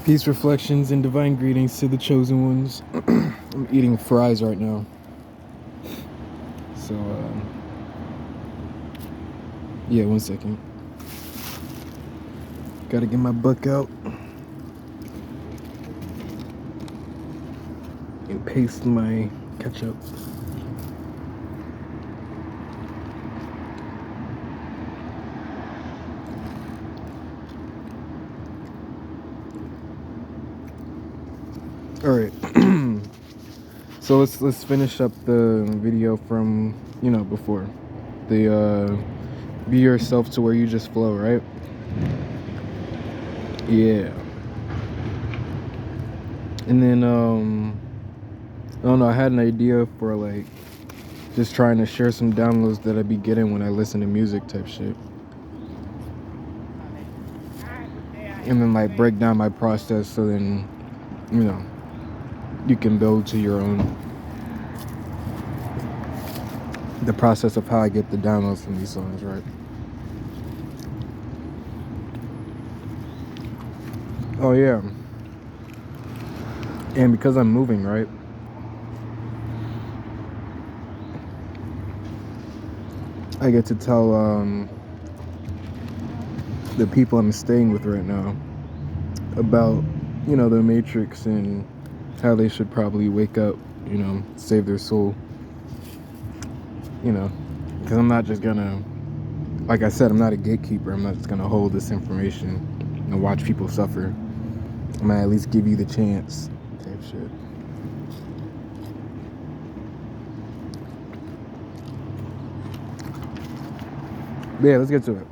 Peace, reflections, and divine greetings to the chosen ones. I'm eating fries right now. So, yeah, 1 second. Gotta get my book out and paste my ketchup. All right. So let's finish up the video from before the be yourself to where you just flow, right? Yeah. And then I don't know, I had an idea for like just trying to share some downloads that I be getting when I listen to music type shit. And then like break down my process so then you can build to your own the process of how I get the downloads from these songs, right? Oh yeah. And because I'm moving, right? I get to tell the people I'm staying with right now about, the Matrix and how they should probably wake up, save their soul. Because I'm not just gonna, like I said, I'm not a gatekeeper. I'm not just gonna hold this information and watch people suffer. I'm gonna at least give you the chance type shit. But yeah, let's get to it.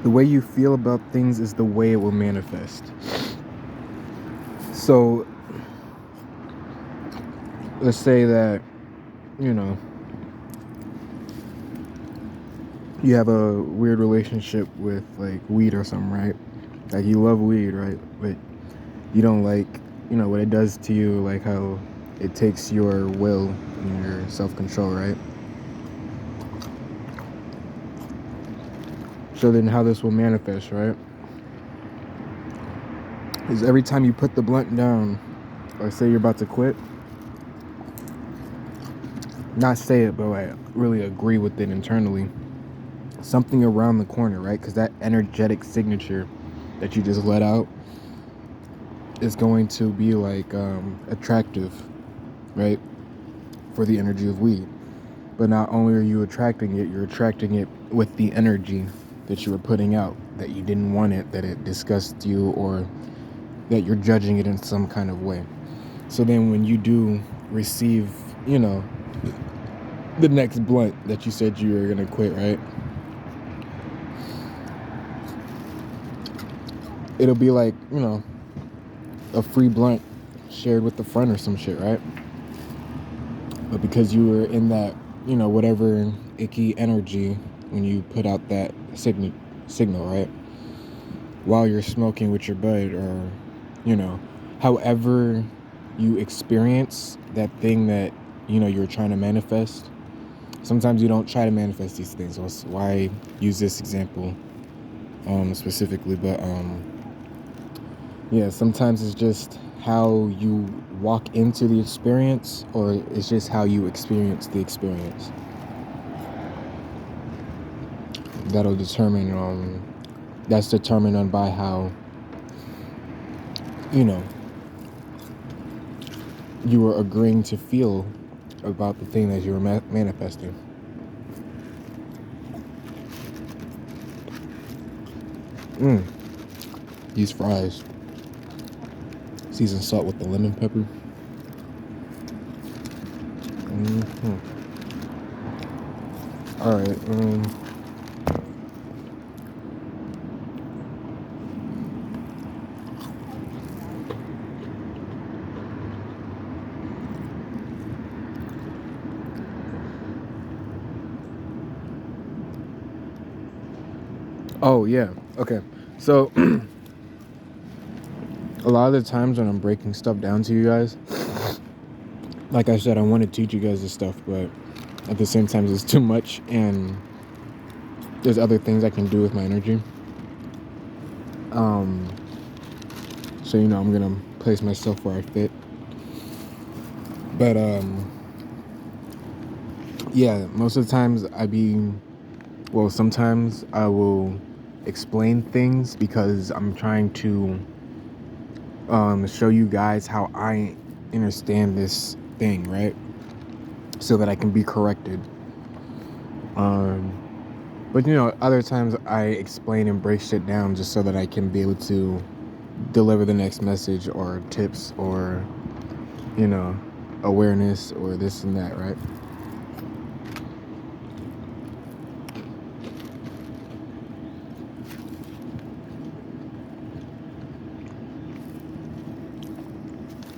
The way you feel about things is the way it will manifest. So let's say that, you have a weird relationship with like weed or something, right? Like you love weed, right? But you don't like, what it does to you, like how it takes your will and your self-control, right? So then how this will manifest, right? Is every time you put the blunt down, or say you're about to quit, not say it, but like really agree with it internally, something around the corner, right? Because that energetic signature that you just let out is going to be like attractive, right, for the energy of weed. But not only are you attracting it, you're attracting it with the energy that you were putting out, that you didn't want it, that it disgusts you, or that you're judging it in some kind of way. So then when you do receive, the next blunt that you said you were gonna quit, right? It'll be like, a free blunt shared with a friend or some shit, right? But because you were in that, whatever icky energy when you put out that signal, right? While you're smoking with your bud, or, however you experience that thing that, you're trying to manifest. Sometimes you don't try to manifest these things. That's why I use this example specifically. But yeah, sometimes it's just how you walk into the experience, or it's just how you experience the experience. That'll determine, that's determined on by how, you were agreeing to feel about the thing that you were manifesting. These fries, seasoned salt with the lemon pepper. All right. Oh yeah. Okay. So a lot of the times when I'm breaking stuff down to you guys, like I said, I want to teach you guys this stuff, but at the same time, it's too much, and there's other things I can do with my energy. So I'm gonna place myself where I fit. But yeah, most of the times sometimes I will explain things because I'm trying to show you guys how I understand this thing, right? So that I can be corrected. But other times I explain and break shit down just so that I can be able to deliver the next message or tips or awareness or this and that, right?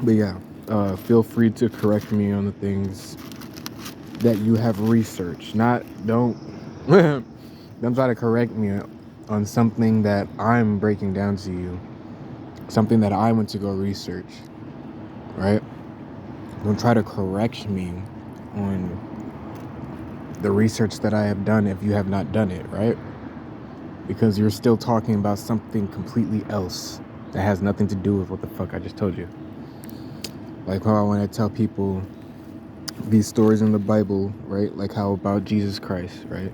But yeah, feel free to correct me on the things that you have researched. Don't don't try to correct me on something that I'm breaking down to you, something that I went to go research, right? Don't try to correct me on the research that I have done if you have not done it, right? Because you're still talking about something completely else that has nothing to do with what the fuck I just told you. Like how I want to tell people these stories in the Bible, right? Like how about Jesus Christ, right?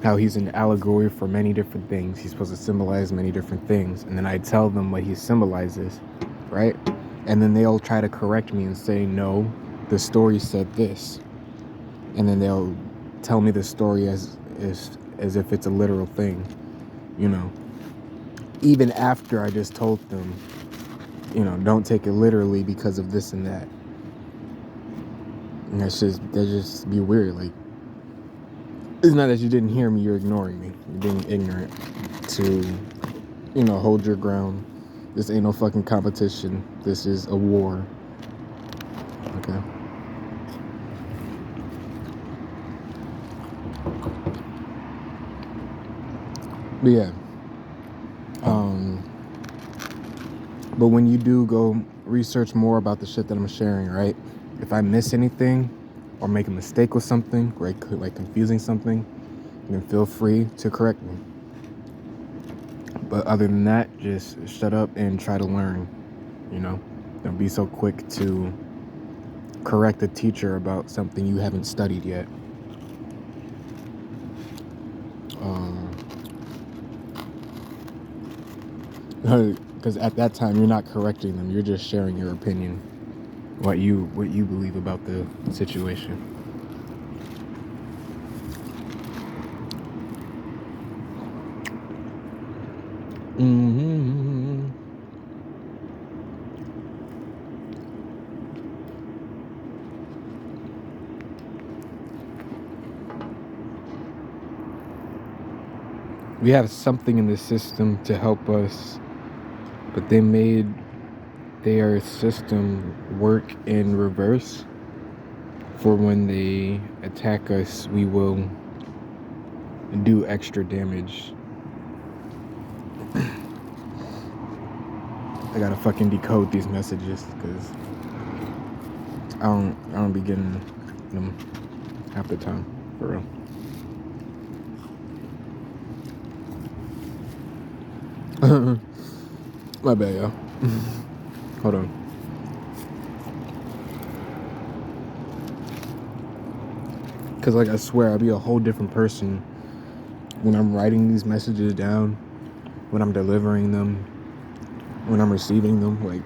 How he's an allegory for many different things. He's supposed to symbolize many different things. And then I tell them what he symbolizes, right? And then they'll try to correct me and say, no, the story said this. And then they'll tell me the story as if it's a literal thing, even after I just told them, don't take it literally because of this and that. And that just be weird. Like, it's not that you didn't hear me, you're ignoring me. You're being ignorant to, hold your ground. This ain't no fucking competition. This is a war. Okay? But yeah. But when you do go research more about the shit that I'm sharing, right? If I miss anything or make a mistake with something, right, like confusing something, then feel free to correct me. But other than that, just shut up and try to learn, Don't be so quick to correct a teacher about something you haven't studied yet. Because at that time, you're not correcting them. You're just sharing your opinion, what you believe about the situation. Mm-hmm. We have something in the system to help us, but they made their system work in reverse. For when they attack us, we will do extra damage. I gotta fucking decode these messages because I don't be getting them half the time, for real. My bad, y'all. Hold on. Because, like, I swear, I'll be a whole different person when I'm writing these messages down, when I'm delivering them, when I'm receiving them. Like,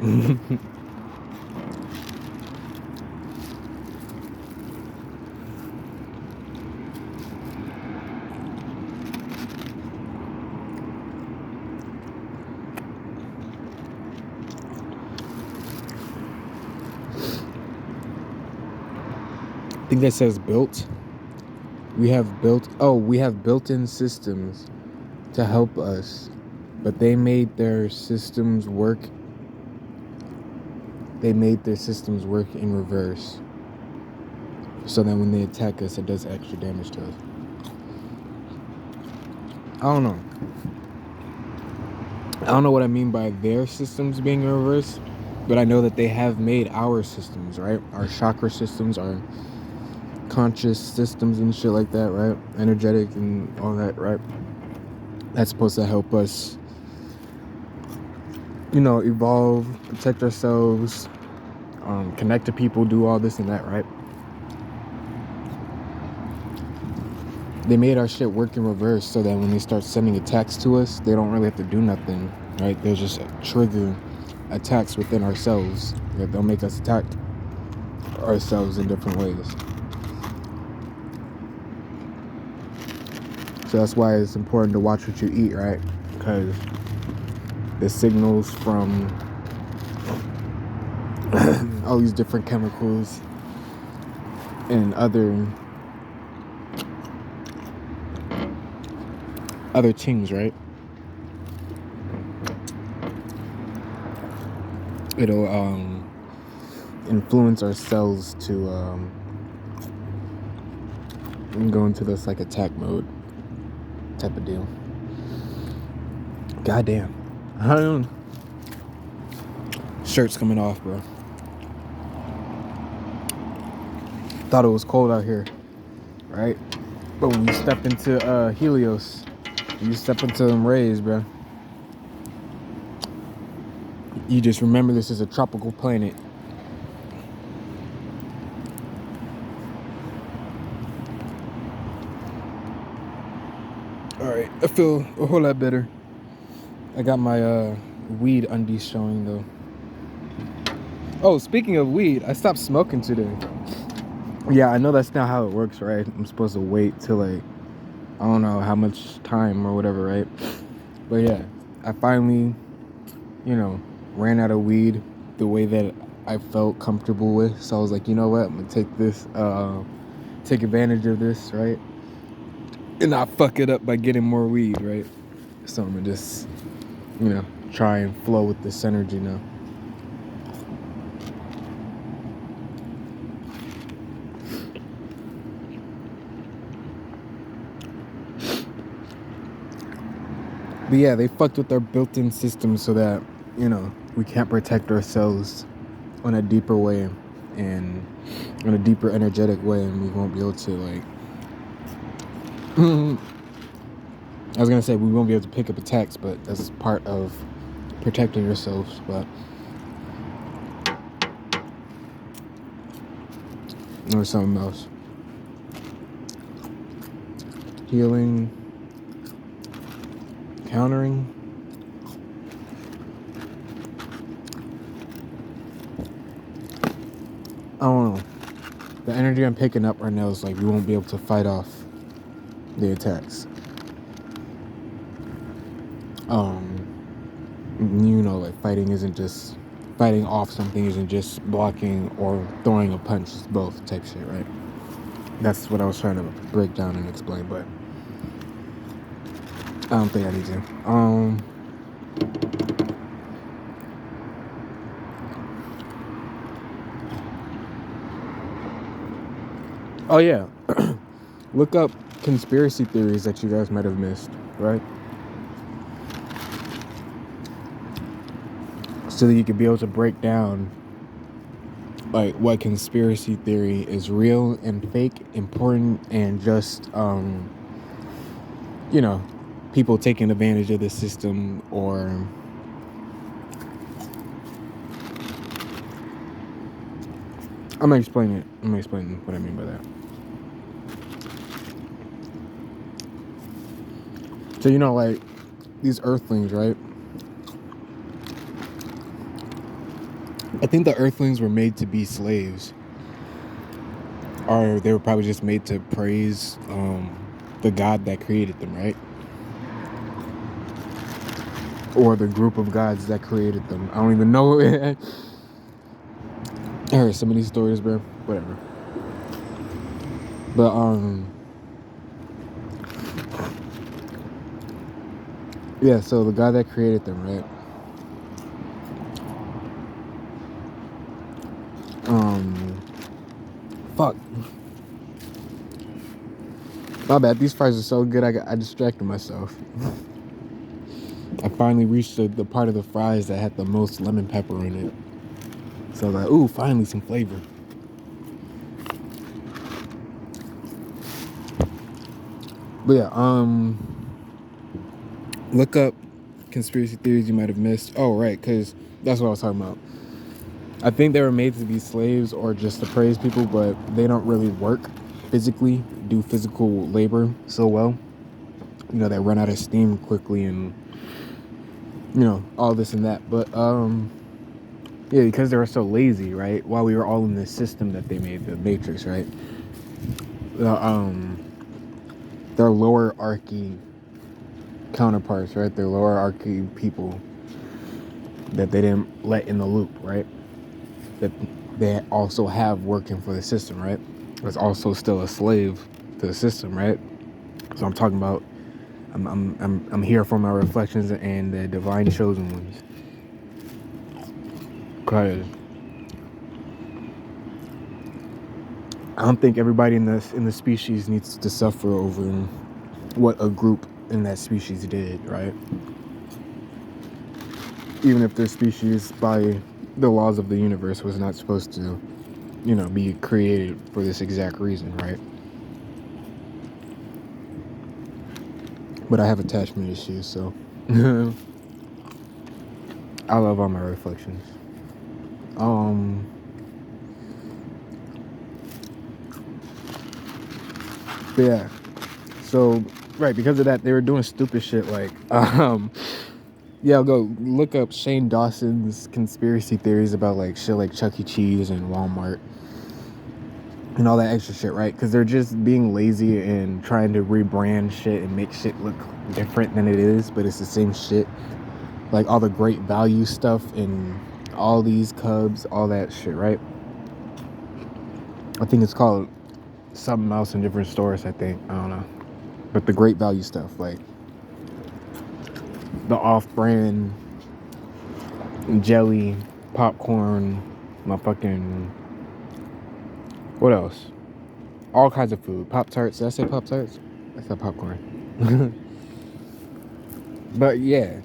I think that says built. We have built-in systems to help us, but they made their systems work. They made their systems work in reverse, so that when they attack us, it does extra damage to us. I don't know what I mean by their systems being in reverse. But I know that they have made our systems, right? Our chakra systems, our conscious systems and shit like that, right? Energetic and all that, right? That's supposed to help us, evolve, protect ourselves, connect to people, do all this and that, right? They made our shit work in reverse so that when they start sending attacks to us, they don't really have to do nothing, right? They'll just trigger attacks within ourselves. Right? They'll make us attack ourselves in different ways. So that's why it's important to watch what you eat, right? Because the signals from all these different chemicals and other things, right? It'll influence our cells to go into this like attack mode type of deal. Goddamn. I don't know. Shirt's coming off, bro. Thought it was cold out here, right? But when you step into Helios, you step into them rays, bro. You just remember this is a tropical planet. Alright, I feel a whole lot better. I got my weed undies showing though. Oh, speaking of weed, I stopped smoking today. Yeah, I know that's not how it works, right? I'm supposed to wait till like, I don't know how much time or whatever, right? But yeah, I finally, ran out of weed the way that I felt comfortable with. So I was like, you know what? I'm gonna take this, take advantage of this, right? And not fuck it up by getting more weed, right? So I'm gonna just, try and flow with this energy now. But yeah, they fucked with our built-in system so that, we can't protect ourselves on a deeper way and in a deeper energetic way, and we won't be able to like I was gonna say we won't be able to pick up attacks, but that's part of protecting yourselves. But there's something else. Healing, countering. I don't know. The energy I'm picking up right now is like we won't be able to fight off the attacks. Like fighting off something isn't just blocking or throwing a punch. It's both type shit, right? That's what I was trying to break down and explain, but I don't think I need to. Oh yeah, look up conspiracy theories that you guys might have missed, right? So that you could be able to break down like what conspiracy theory is real and fake, important, and just people taking advantage of the system, or I'm gonna explain what I mean by that. So like these earthlings, right? I think the earthlings were made to be slaves, or they were probably just made to praise the God that created them, right? Or the group of gods that created them. I don't even know. I heard so many stories, bro. Whatever. But yeah. So the God that created them, right? Fuck. My bad. These fries are so good. I distracted myself. I finally reached the part of the fries that had the most lemon pepper in it. So I was like, ooh, finally some flavor. But yeah, look up conspiracy theories you might have missed. Oh, right, because that's what I was talking about. I think they were made to be slaves or just to praise people, but they don't really work physically, do physical labor so well. You know, they run out of steam quickly and, you know, all this and that. But, yeah, because they were so lazy, right? While we were all in this system that they made, the Matrix, right? Their lower archy counterparts, right? Their lower archy people that they didn't let in the loop, right? That they also have working for the system, right? Was also still a slave to the system, right? So I'm talking about I'm here for my reflections and the divine chosen ones. Cause I don't think everybody in the species needs to suffer over what a group in that species did, right? Even if their species, by the laws of the universe, was not supposed to, you know, be created for this exact reason, right? But I have attachment issues, so I love all my reflections. But yeah, so right, because of that, they were doing stupid shit like yeah, I'll go look up Shane Dawson's conspiracy theories about like shit like Chuck E. Cheese and Walmart and all that extra shit, right? Because they're just being lazy and trying to rebrand shit and make shit look different than it is, but it's the same shit. Like all the great value stuff and all these Cubs, all that shit, right? I think it's called something else in different stores, I think. I don't know. But the great value stuff, like the off-brand jelly, popcorn, my fucking... What else? All kinds of food. Pop-Tarts. Did I say Pop-Tarts? I said popcorn. But yeah.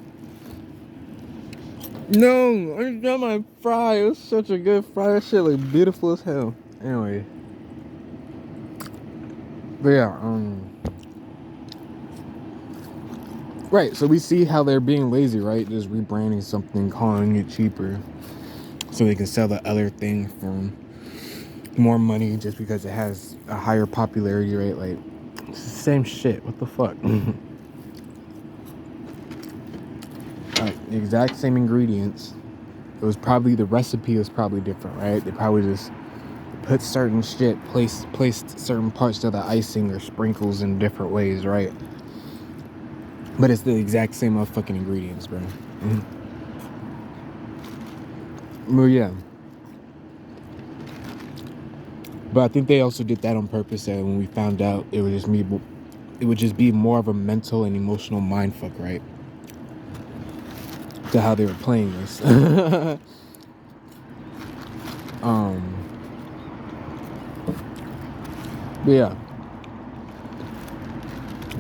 No, I got my fry. It was such a good fry. That shit looked beautiful as hell. Anyway. But yeah, right, so we see how they're being lazy, right? Just rebranding something, calling it cheaper, so they can sell the other thing for more money just because it has a higher popularity rate. Like, it's the same shit. What the fuck? Like, the exact same ingredients. It was probably, the recipe was probably different, right? They probably just put certain shit, placed certain parts of the icing or sprinkles in different ways, right? But it's the exact same motherfucking ingredients, bro. Well, yeah. But I think they also did that on purpose. That when we found out, it would just be more of a mental and emotional mindfuck, right? To how they were playing this. But yeah.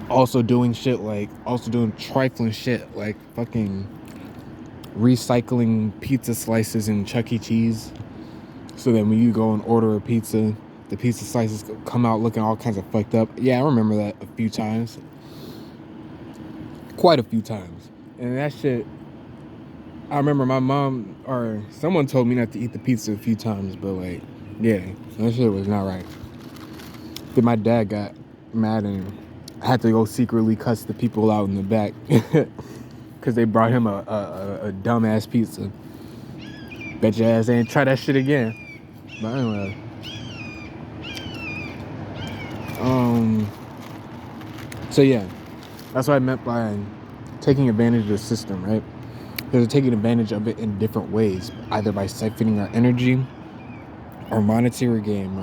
Also doing trifling shit like fucking recycling pizza slices in Chuck E. Cheese. So that when you go and order a pizza, the pizza slices come out looking all kinds of fucked up. Yeah, I remember that a few times. Quite a few times. And that shit, I remember my mom or someone told me not to eat the pizza a few times, but like, yeah, that shit was not right. Then my dad got mad and had to go secretly cuss the people out in the back because they brought him a dumbass pizza. Bet your ass ain't try that shit again. But anyway, so yeah, that's what I meant by taking advantage of the system, right? They're taking advantage of it in different ways, either by siphoning our energy or monetary gain,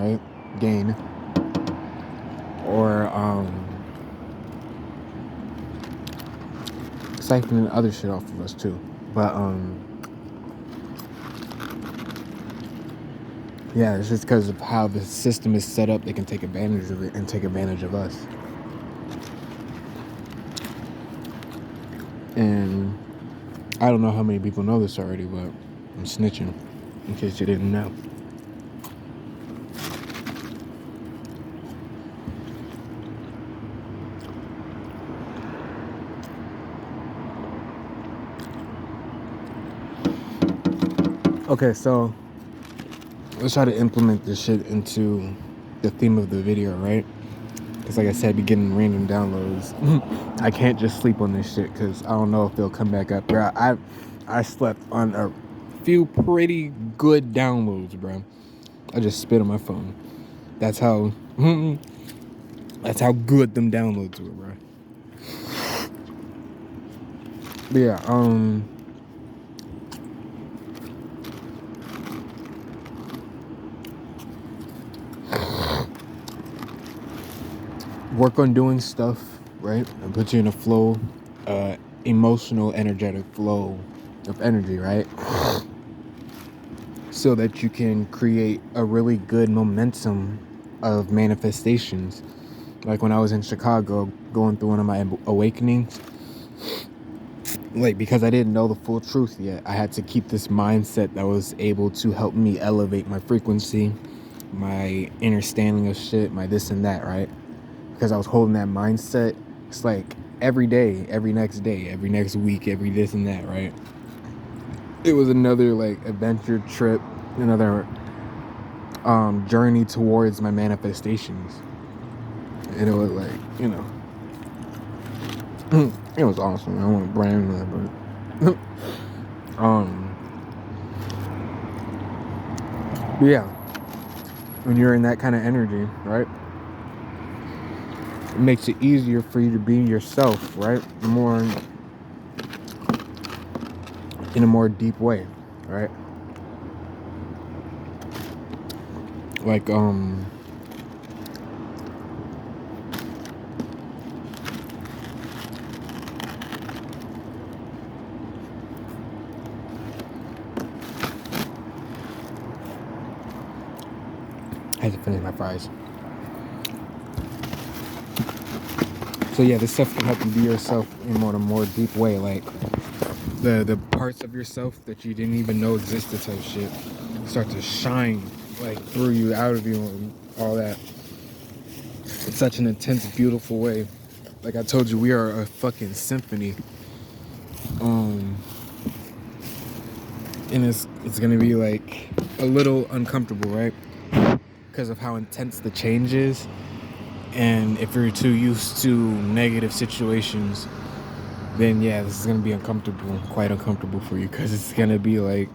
or siphoning other shit off of us too. But yeah, it's just because of how the system is set up, they can take advantage of it and take advantage of us. And I don't know how many people know this already, but I'm snitching. in case you didn't know. Okay, so let's try to implement this shit into the theme of the video, right? Because like I said, be getting random downloads. I can't just sleep on this shit because I don't know if they'll come back up. Bro, I slept on a few pretty good downloads, bro. I just spit on my phone. That's how that's how good them downloads were, bro. But yeah, work on doing stuff, right? And put you in a flow, emotional, energetic flow of energy, right? So that you can create a really good momentum of manifestations. Like when I was in Chicago going through one of my awakenings, like because I didn't know the full truth yet, I had to keep this mindset that was able to help me elevate my frequency, my understanding of shit, my this and that, right? Because I was holding that mindset. It's like every day, every next week, every this and that, right? It was another like adventure trip, another journey towards my manifestations. And it was like, you know, it was awesome. I don't want to brand that, but yeah, when you're in that kind of energy, right? It makes it easier for you to be yourself, right? More in a more deep way, right? Like I had to finish my fries. So yeah, this stuff can help you be yourself in a more deep way, like the parts of yourself that you didn't even know existed type shit start to shine like through you, out of you, and all that. It's such an intense, beautiful way. Like I told you, we are a fucking symphony. And it's gonna be like a little uncomfortable, right? Because of how intense the change is. And if you're too used to negative situations, then yeah, this is gonna be uncomfortable, quite uncomfortable for you, because it's gonna be like,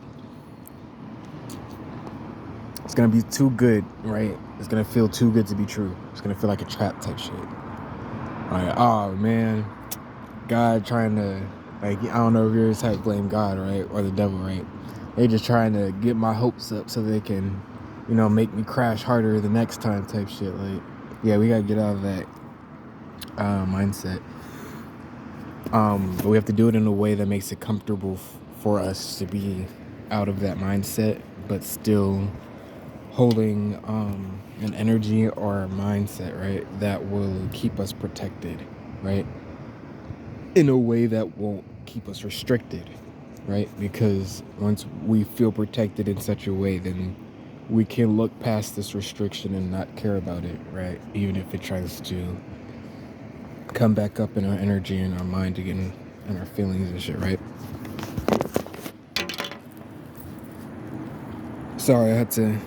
it's gonna be too good, right? It's gonna feel too good to be true. It's gonna feel like a trap type shit. Like, oh man, God trying to, like, I don't know if you're the type to blame God, right? Or the devil, right? They just trying to get my hopes up so they can, you know, make me crash harder the next time type shit. Like, yeah, we gotta get out of that mindset. But we have to do it in a way that makes it comfortable for us to be out of that mindset, but still holding an energy or a mindset, right, that will keep us protected, right, in a way that won't keep us restricted, right? Because once we feel protected in such a way, then we can look past this restriction and not care about it, right? Even if it tries to come back up in our energy and our mind again and our feelings and shit, right? Sorry, I had to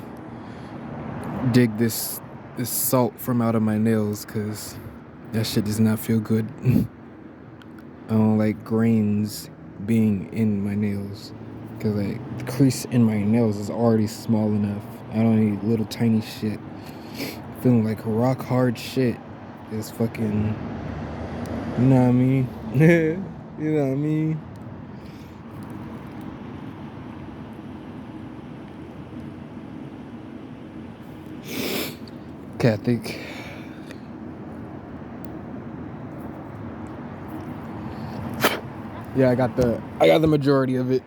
dig this salt from out of my nails because that shit does not feel good. I don't like grains being in my nails because like the crease in my nails is already small enough. I don't need little tiny shit. Feeling like rock hard shit is fucking, you know what I mean? You know what I mean? Okay, I think yeah, I got the majority of it.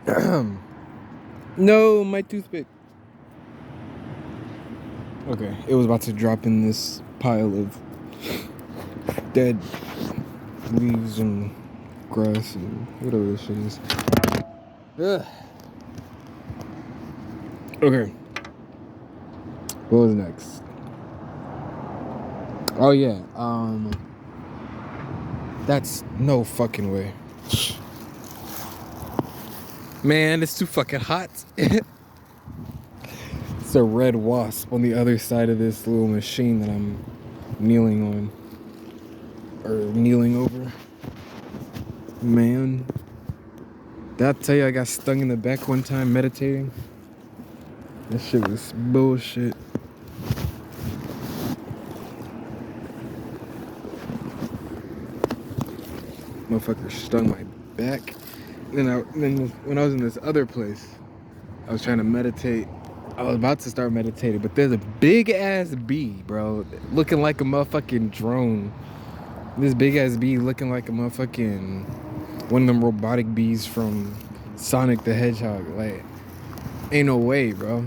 No, my toothpick. Okay, it was about to drop in this pile of dead leaves and grass and whatever this shit is. Ugh. Okay. What was next? Oh yeah. That's no fucking way. Man, it's too fucking hot. It's a red wasp on the other side of this little machine that I'm kneeling on. Or kneeling over. Man. Did I tell you I got stung in the back one time meditating? That shit was bullshit. Motherfucker stung my back. Then when I was in this other place, I was trying to meditate. I was about to start meditating, but there's a big ass bee, bro, looking like a motherfucking drone. This big ass bee looking like a motherfucking one of them robotic bees from Sonic the Hedgehog. Like, ain't no way, bro.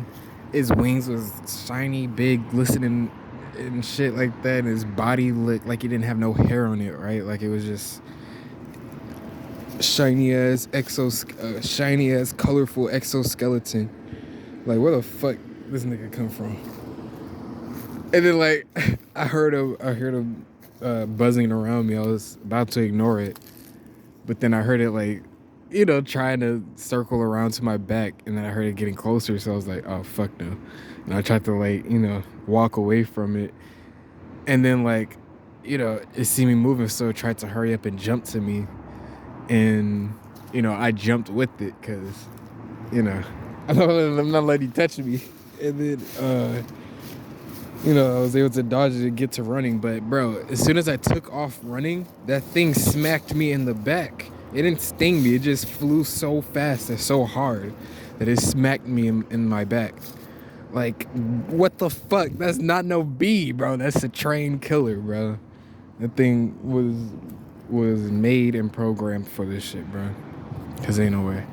His wings was shiny, big, glistening and shit like that. And his body looked like he didn't have no hair on it, right? Like it was just shiny ass colorful exoskeleton. Like, where the fuck this nigga come from? And then like I heard him buzzing around me. I was about to ignore it, but then I heard it like, trying to circle around to my back, and then I heard it getting closer. So I was like, oh fuck no. And I tried to like, walk away from it, and then like, it see me moving, so it tried to hurry up and jump to me, and I jumped with it because I'm not letting you touch me. And then I was able to dodge it and get to running. But bro, as soon as I took off running, that thing smacked me in the back. It didn't sting me, it just flew so fast and so hard that it smacked me in my back. Like, what the fuck? That's not no bee, bro. That's a trained killer, bro. That thing was made and programmed for this shit, bro. Cause ain't no way.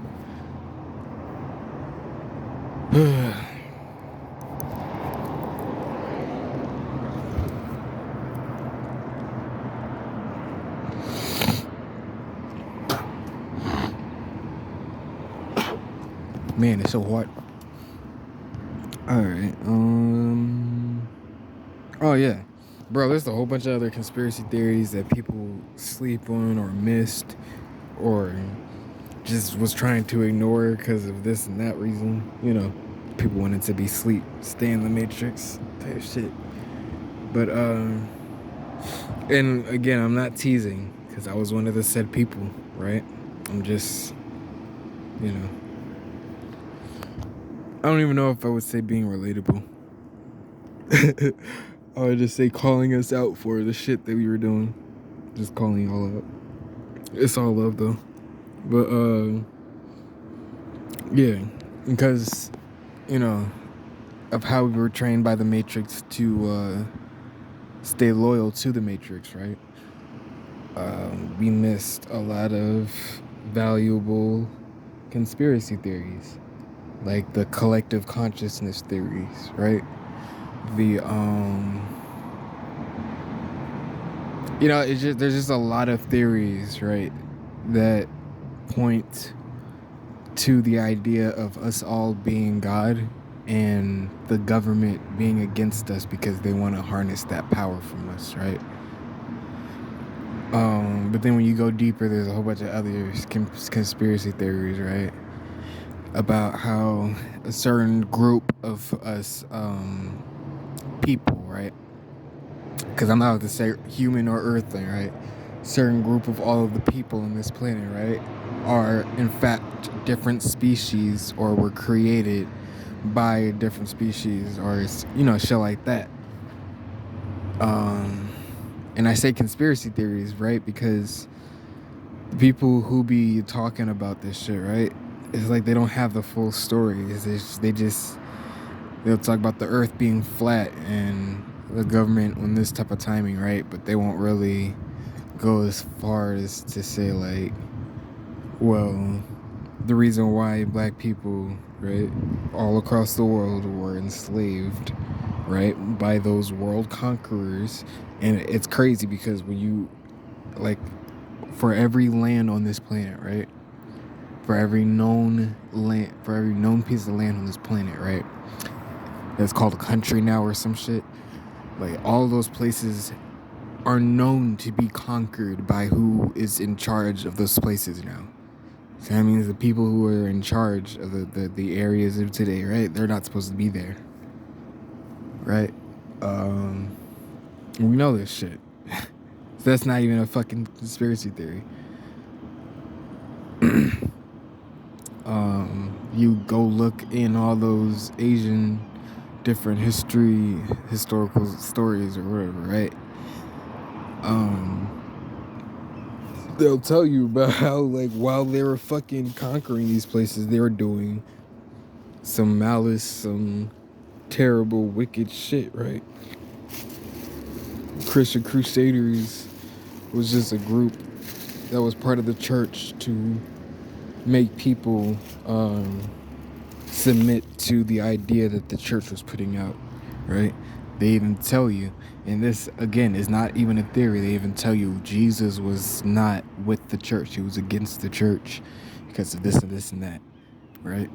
Man, it's so hot. Alright, oh yeah. Bro, there's a whole bunch of other conspiracy theories that people sleep on or missed or just was trying to ignore because of this and that reason. People wanted to be asleep, stay in the Matrix type shit. But and again, I'm not teasing because I was one of the said people, right? I'm just, I don't even know if I would say being relatable. I would just say calling us out for the shit that we were doing. Just calling y'all out. It's all love though. But yeah, because of how we were trained by the Matrix to stay loyal to the Matrix, right? We missed a lot of valuable conspiracy theories, like the collective consciousness theories, right? There's just a lot of theories, right, that point to the idea of us all being God and the government being against us because they want to harness that power from us, right? But then when you go deeper, there's a whole bunch of other conspiracy theories, right? About how a certain group of us people, right? Because I'm not allowed to say human or earthling, right? Certain group of all of the people on this planet, right, are in fact different species or were created by different species or shit like that. And I say conspiracy theories, right, because the people who be talking about this shit, right, it's like they don't have the full story. They'll talk about the earth being flat and the government on this type of timing, right, but they won't really go as far as to say like, well, the reason why black people, right, all across the world were enslaved, right, by those world conquerors. And it's crazy because when you, like, for every land on this planet, right, for every known land, for every known piece of land on this planet, right? That's called a country now or some shit. Like, all those places are known to be conquered by who is in charge of those places now. So that means the people who are in charge of the areas of today, right? They're not supposed to be there, right? We know this shit. So that's not even a fucking conspiracy theory. You go look in all those Asian different historical stories or whatever, right? They'll tell you about how, like, while they were fucking conquering these places, they were doing some malice, some terrible, wicked shit, right? Christian Crusaders was just a group that was part of the church to make people submit to the idea that the church was putting out, right? They even tell you, and this again is not even a theory, they even tell you Jesus was not with the church, he was against the church because of this and this and that, right?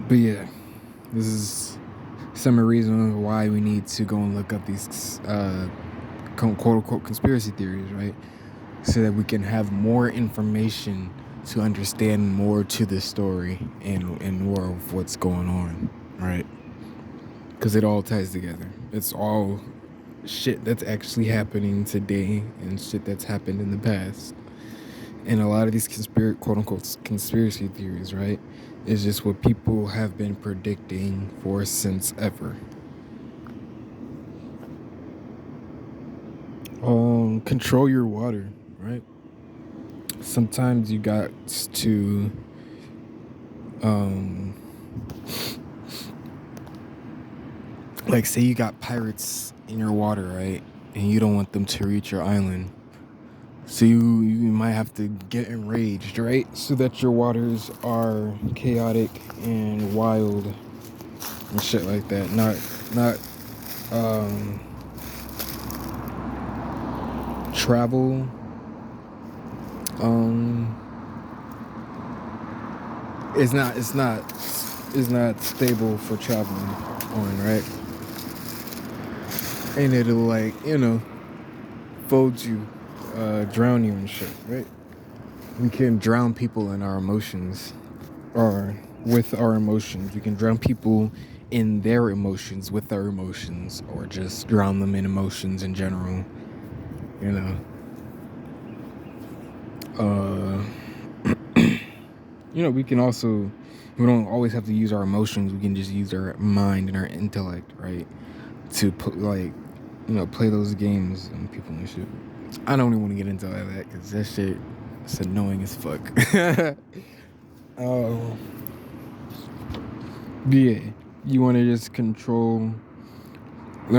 But yeah, this is some reason why we need to go and look up these quote-unquote conspiracy theories, right? So that we can have more information to understand more to the story and more of what's going on, right? Because it all ties together. It's all shit that's actually happening today and shit that's happened in the past. And a lot of these quote-unquote conspiracy theories, right, is just what people have been predicting for since ever. Control your water, right? Sometimes you got to like, say you got pirates in your water, right? And you don't want them to reach your island. So you might have to get enraged, right? So that your waters are chaotic and wild and shit like that. Not travel. It's not stable for traveling on, right? And it'll, like, fold you, drown you and shit, right? We can drown people in our emotions, or with our emotions. We can drown people in their emotions with our emotions, or just drown them in emotions in general, we can also, we don't always have to use our emotions. We can just use our mind and our intellect, right? To put, like, play those games on people and shit. I don't even want to get into all that because that shit is annoying as fuck. Yeah, you want to just learn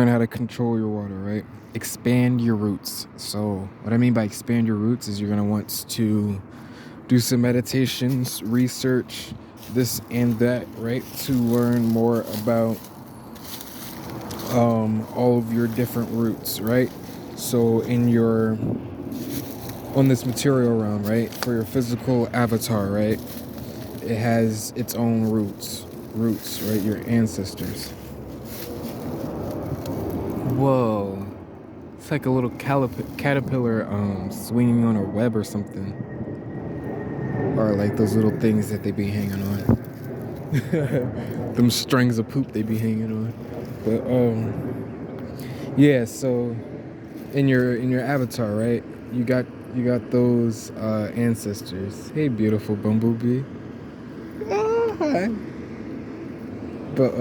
how to control your water, right? Expand your roots. So what I mean by expand your roots is you're going to want to do some meditations, research this and that, right? To learn more about all of your different roots, right? So on this material realm, right? For your physical avatar, right? It has its own roots, right? Your ancestors. Whoa. It's like a little caterpillar swinging on a web or something. Or like those little things that they be hanging on. Them strings of poop they be hanging on. But yeah, so in your avatar, right? You got those ancestors. Hey, beautiful bumblebee. Oh, hi. But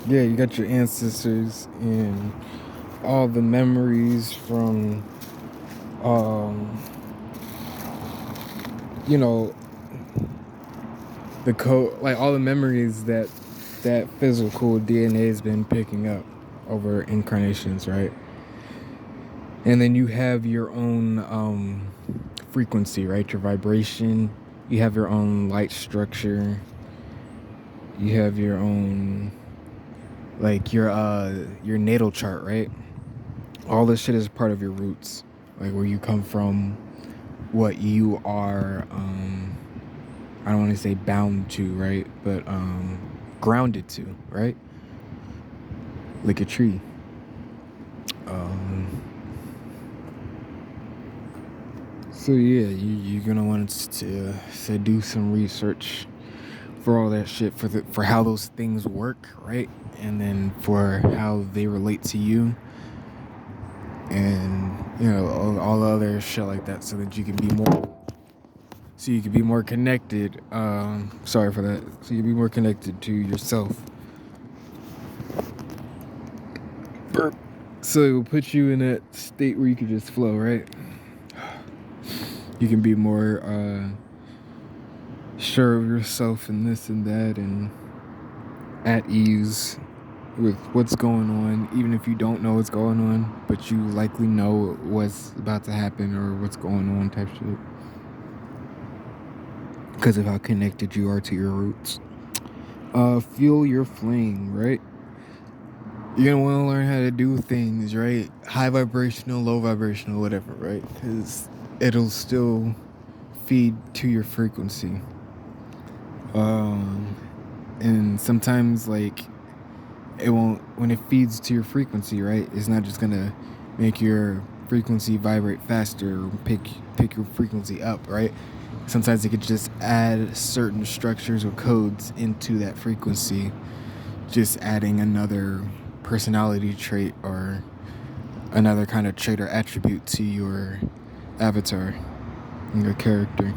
yeah, you got your ancestors and all the memories from the code, like all the memories that physical DNA has been picking up over incarnations, right? And then you have your own frequency, right? Your vibration. You have your own light structure. You have your own, like, your natal chart, right? All this shit is part of your roots, like where you come from, what you are, I don't want to say bound to, right? But grounded to, right? Like a tree. So yeah, you're gonna want to do some research for all that shit, for how those things work, right? And then for how they relate to you, and all the other shit like that, so that you can be more connected. Sorry for that. So you can be more connected to yourself. Burp. So it will put you in that state where you can just flow, right? You can be more sure of yourself and this and that, and at ease with what's going on, even if you don't know what's going on, but you likely know what's about to happen or what's going on type shit, because of how connected you are to your roots. Fuel your flame, right? You're gonna want to learn how to do things, right? High vibrational, low vibrational, whatever, right? Because it'll still feed to your frequency. And sometimes, like, it won't, when it feeds to your frequency, right? It's not just gonna make your frequency vibrate faster or pick your frequency up, right? Sometimes it could just add certain structures or codes into that frequency, just adding another personality trait or another kind of trait or attribute to your avatar and your character.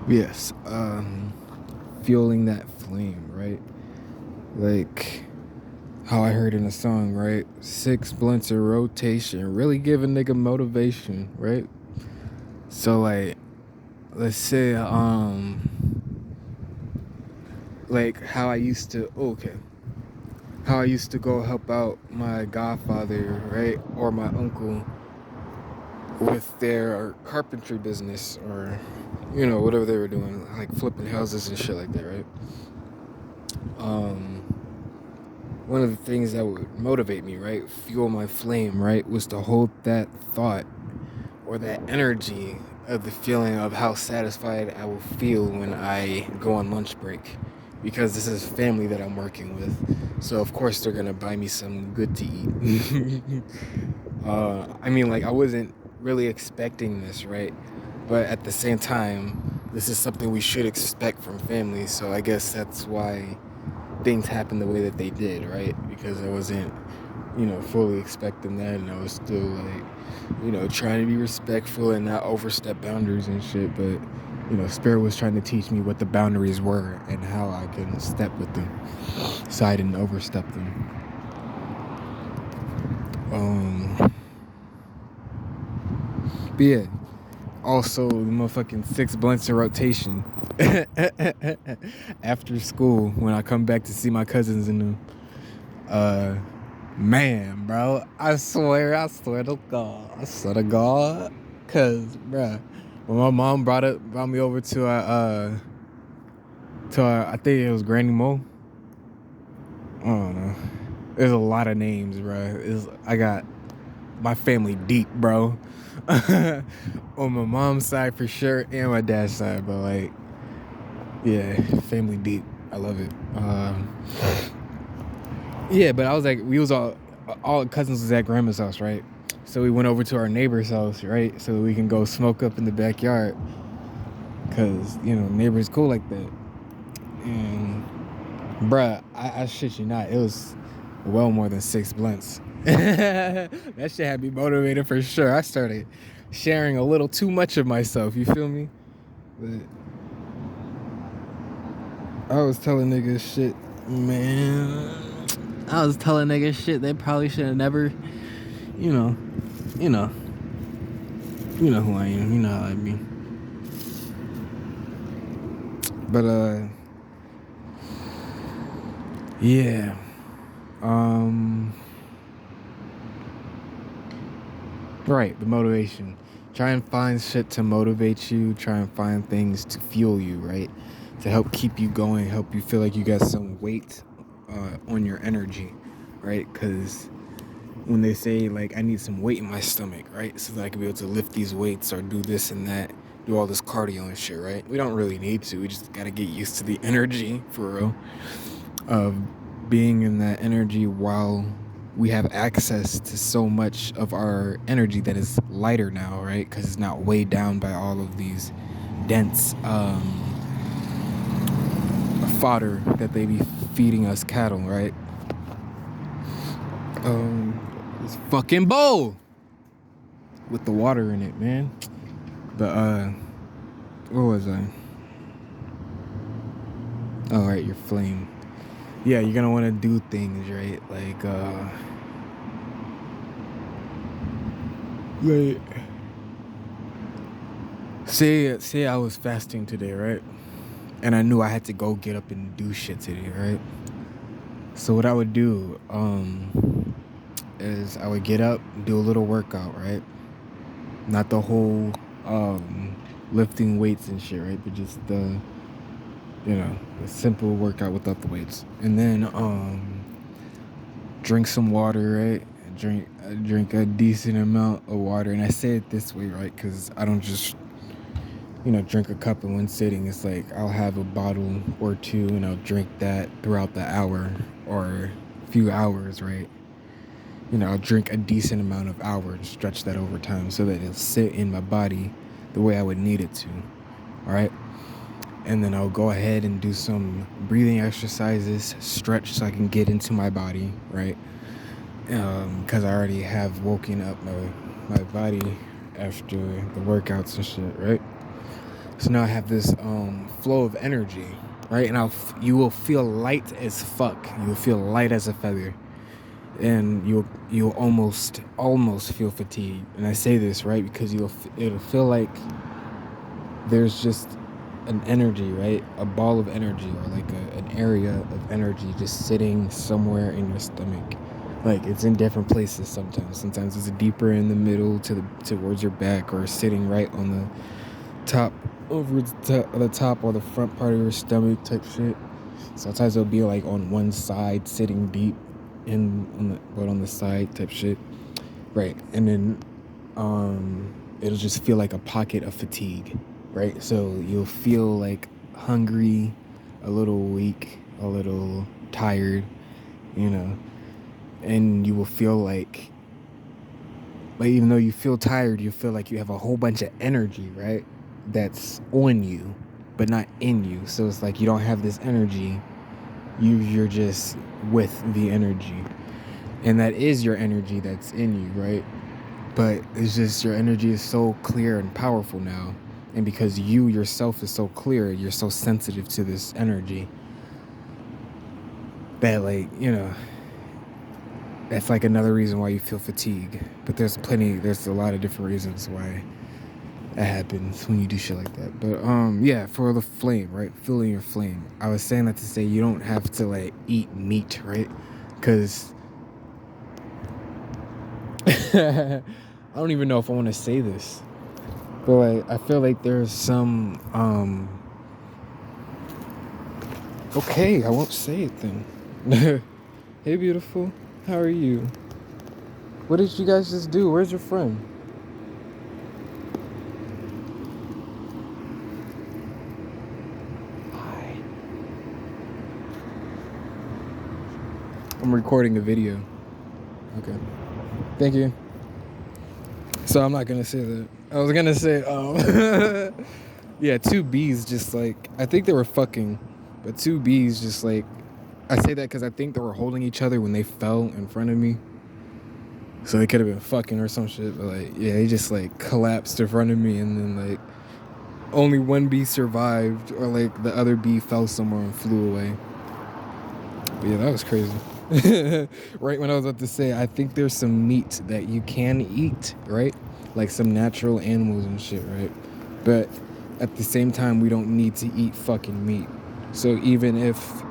Yes, fueling that flame, right? Like how I heard in a song, right? 6 blunts of rotation, really give a nigga motivation, right? So like, let's say, like how I used to, how I used to go help out my godfather, right? Or my uncle with their carpentry business, or, whatever they were doing, like flipping houses and shit like that, right? One of the things that would motivate me, right, fuel my flame, right, was to hold that thought or that energy of the feeling of how satisfied I will feel when I go on lunch break, because this is family that I'm working with, so of course they're gonna buy me some good to eat. I mean, like, I wasn't really expecting this, right? But at the same time, this is something we should expect from family, so I guess that's why things happened the way that they did, right? Because I wasn't, fully expecting that, and I was still, like, trying to be respectful and not overstep boundaries and shit, but, Spirit was trying to teach me what the boundaries were and how I can step with them, so I didn't overstep them. But yeah, also the motherfucking 6 blunts in rotation after school when I come back to see my cousins and them. Man, bro, I swear to God, cause, bruh, when my mom brought me over to our, I think it was Granny Mo. I don't know. There's a lot of names, bro. I got my family deep, bro. On my mom's side for sure, and my dad's side, but like, yeah, family deep. I love it. Yeah, but I was like, we was all cousins was at grandma's house, right? So we went over to our neighbor's house, right? So we can go smoke up in the backyard, cause neighbors cool like that. And bruh, I shit you not, it was well more than 6 blunts. That shit had me motivated for sure. I started sharing a little too much of myself, you feel me? But I was telling niggas shit, man. I was telling niggas shit they probably should have never, you know who I am, you know how I be. But yeah. Right, the motivation. Try and find shit to motivate you. Try and find things to fuel you, right? To help keep you going, help you feel like you got some weight on your energy, right? Because when they say like I need some weight in my stomach, right? So that I can be able to lift these weights or do this and that, do all this cardio and shit, right? We don't really need to. We just gotta get used to the energy for real of being in that energy while we have access to so much of our energy that is lighter now, right? Because it's not weighed down by all of these dense fodder that they be feeding us cattle, right? This fucking bowl with the water in it, man. But what was I? Oh, right, your flame. Yeah, you're gonna want to do things, right? Like say I was fasting today, right? And I knew I had to go get up and do shit today, right? So what I would do is I would get up, do a little workout, right? Not the whole lifting weights and shit, right? But just the a simple workout without the weights. And then drink some water, right? Drink a decent amount of water. And I say it this way, right? Because I don't just drink a cup in one sitting. It's like I'll have a bottle or two and I'll drink that throughout the hour or few hours, right? I'll drink a decent amount of hours, stretch that over time so that it'll sit in my body the way I would need it to, all right? And then I'll go ahead and do some breathing exercises, stretch so I can get into my body, right? Because I already have woken up my body after the workouts and shit, right? So now I have this flow of energy, right? And you will feel light as fuck. You will feel light as a feather. And you'll almost feel fatigued. And I say this, right? Because it'll feel like there's just an energy, right? A ball of energy or like an area of energy just sitting somewhere in your stomach. Like it's in different places sometimes. Sometimes it's deeper in the middle towards your back or sitting right on the top, over the top or the front part of your stomach type shit. Sometimes it'll be like on one side sitting deep on the side type shit, right? And then it'll just feel like a pocket of fatigue, right? So you'll feel like hungry, a little weak, a little tired, and you will feel like even though you feel tired, you feel like you have a whole bunch of energy, right? That's on you, but not in you. So it's like you don't have this energy. You're just with the energy. And that is your energy that's in you, right? But it's just your energy is so clear and powerful now. And because you yourself is so clear, you're so sensitive to this energy that that's like another reason why you feel fatigue. But there's a lot of different reasons why that happens when you do shit like that. But yeah, for the flame, right? Feeling your flame. I was saying that to say you don't have to like eat meat, right? Because I don't even know if I want to say this, but like I feel like there's some okay, I won't say it then. Hey beautiful, how are you? What did you guys just do? Where's your friend? Hi. I'm recording a video. Okay, thank you. So I'm not gonna say that. I was gonna say yeah, two bees just like, I think they were fucking, but two bees just like, I say that because I think they were holding each other when they fell in front of me. So they could have been fucking or some shit, but like, yeah, they just like collapsed in front of me, and then like only one bee survived, or like the other bee fell somewhere and flew away. But yeah, that was crazy. Right when I was about to say, I think there's some meat that you can eat, right? Like some natural animals and shit, right? But at the same time, we don't need to eat fucking meat. So even if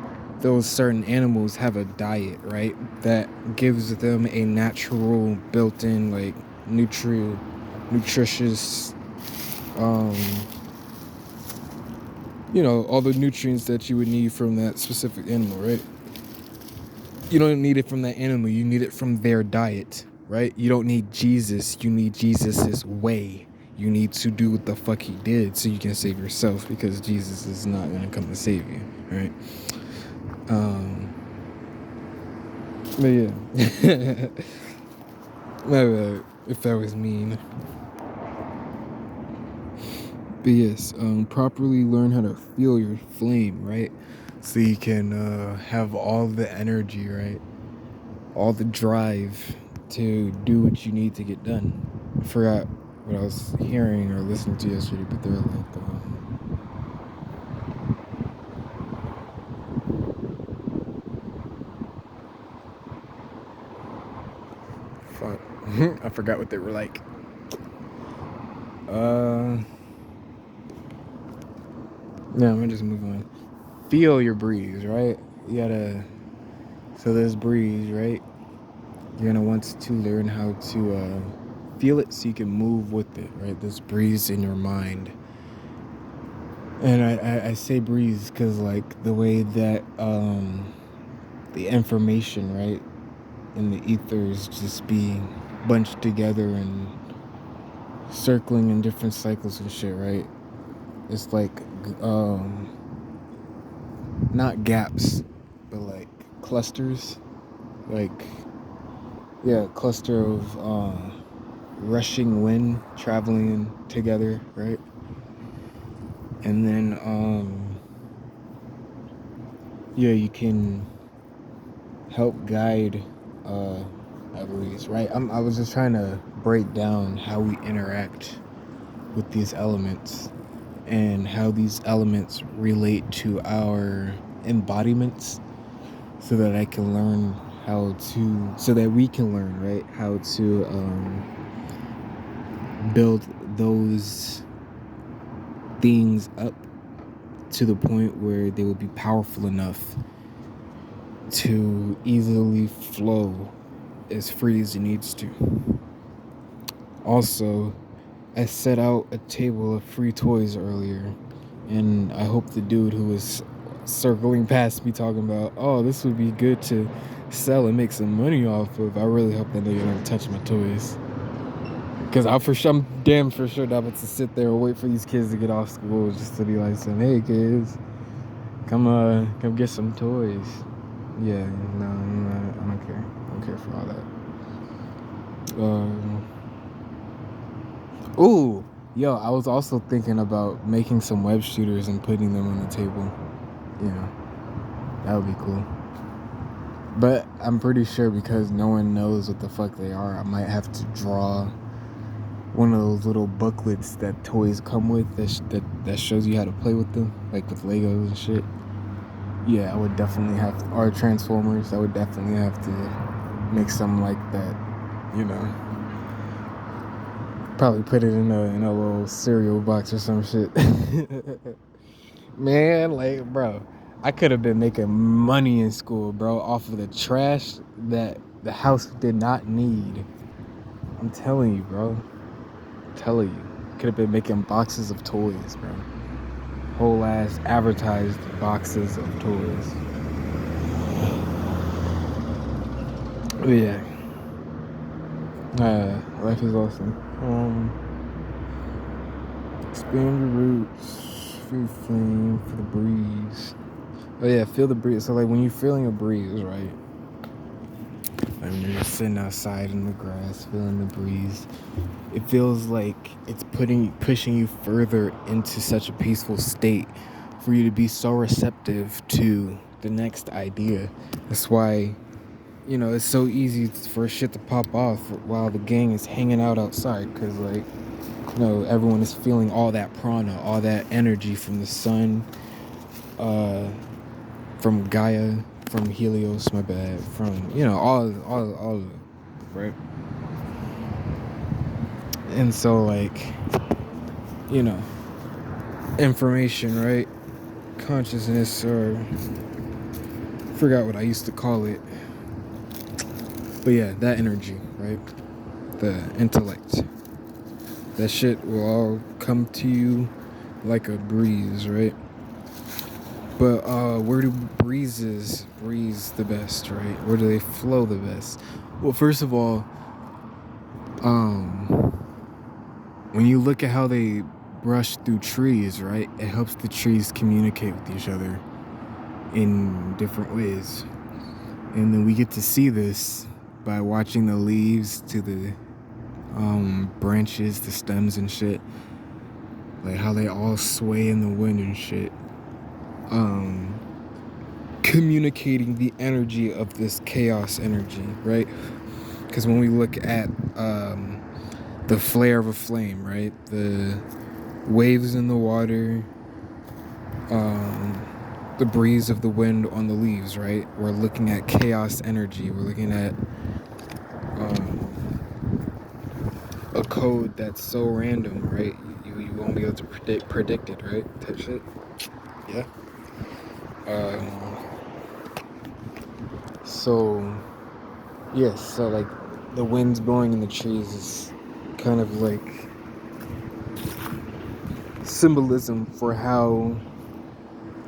those certain animals have a diet, right, that gives them a natural built-in like nutritious all the nutrients that you would need from that specific animal, right? You don't need it from that animal. You need it from their diet, right? You don't need Jesus. You need Jesus's way. You need to do what the fuck he did so you can save yourself, because Jesus is not going to come to save you, right? But yeah. My bad if that was mean. But yes, properly learn how to feel your flame, right? So you can have all the energy, right? All the drive to do what you need to get done. I forgot what I was hearing or listening to yesterday, but they're like, fuck. I forgot what they were like. Yeah, I'm gonna just move on. Feel your breeze, right? You gotta. So this breeze, right? You're gonna want to learn how to feel it so you can move with it, right? This breeze in your mind. And I say breeze because, like, the way that the information, right, in the ethers just be bunched together and circling in different cycles and shit, right? It's like not gaps, but like clusters, like, yeah, cluster of rushing wind traveling together, right? And then yeah, you can help guide a breeze, right? I was just trying to break down how we interact with these elements and how these elements relate to our embodiments, so that I can learn so that we can learn, right, how to build those things up to the point where they will be powerful enough to easily flow as free as it needs to. Also, I set out a table of free toys earlier, and I hope the dude who was circling past me talking about, oh, this would be good to sell and make some money off of, I really hope that nigga never touch my toys. Because I'm damn for sure not about to sit there and wait for these kids to get off school just to be like, hey kids, come get some toys. Yeah, no, I don't care. I don't care for all that. Ooh, yo, I was also thinking about making some web shooters and putting them on the table. Yeah, that would be cool. But I'm pretty sure, because no one knows what the fuck they are, I might have to draw one of those little booklets that toys come with that shows you how to play with them, like with Legos and shit. Yeah, I would definitely have to, or Transformers, I would definitely have to make something like that, you know. Probably put it in a little cereal box or some shit. Man, like, bro, I could have been making money in school, bro, off of the trash that the house did not need. I'm telling you, bro. I'm telling you. Could have been making boxes of toys, bro. Whole ass advertised boxes of toys. But yeah. Life is awesome. Expand your roots. Feel flame for the breeze. Oh yeah, feel the breeze. So like when you're feeling a breeze, right? And you're just sitting outside in the grass, feeling the breeze. It feels like it's pushing you further into such a peaceful state for you to be so receptive to the next idea. That's why, you know, it's so easy for shit to pop off while the gang is hanging out outside, because, like, you know, everyone is feeling all that prana, all that energy from the sun, from Gaia, from Helios, my bad, from, you know, all of it, right? And so, like, you know, information, right? Consciousness, or forgot what I used to call it. But yeah, that energy, right? The intellect. That shit will all come to you like a breeze, right? But where do breezes breeze the best, right? Where do they flow the best? Well, first of all, um, when you look at how they brush through trees, right? It helps the trees communicate with each other in different ways. And then we get to see this by watching the leaves to the branches, the stems and shit. Like how they all sway in the wind and shit. Communicating the energy of this chaos energy, right? Because when we look at the flare of a flame, right? The waves in the water, the breeze of the wind on the leaves, right? We're looking at chaos energy. We're looking at a code that's so random, right? You won't be able to predict it, right? Type shit. Yeah. So yes, so like the wind's blowing in the trees is kind of like symbolism for how